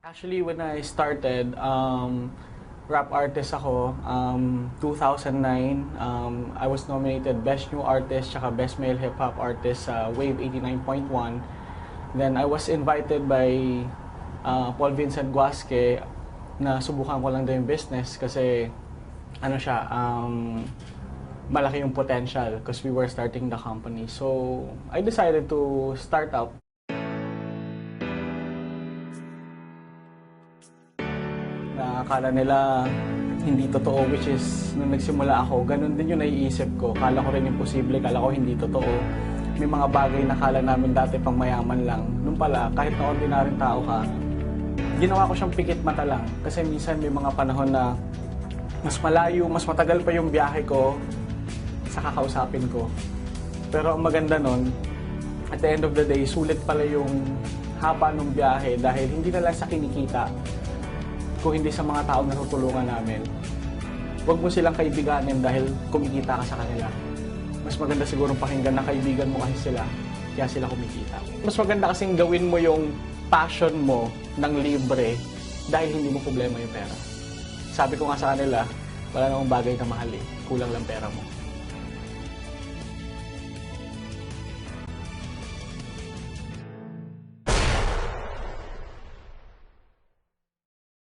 Actually, when I started, rap artist ako, 2009. I was nominated Best New Artist tsaka Best Male Hip Hop Artist sa Wave 89.1. Then I was invited by Paul Vincent Guasque na subukan ko lang din yung business kasi ano siya, malaki yung potential because we were starting the company. So I decided to start up. Na akala nila hindi totoo, which is nung nagsimula ako, ganun din yung naiisip ko. Kala ko rin imposible, kala ko hindi totoo. May mga bagay na kala namin dati pang mayaman lang. Nung pala, kahit na ordinaryong tao ka, ginawa ko siyang pikit mata lang. Kasi minsan may mga panahon na mas malayo, mas matagal pa yung biyahe ko sa kakausapin ko. Pero ang maganda nun, at the end of the day, sulit pala yung haba ng biyahe dahil hindi na lang sa kinikita, kung hindi sa mga taong natutulungan namin. Huwag mo silang kaibiganin dahil kumikita ka sa kanila. Mas maganda siguro pakinggan na kaibigan mo kasi sila, kaya sila kumikita. Mas maganda kasing gawin mo yung passion mo ng libre dahil hindi mo problema yung pera. Sabi ko nga sa kanila, wala namang bagay na mahal eh, kulang lang pera mo.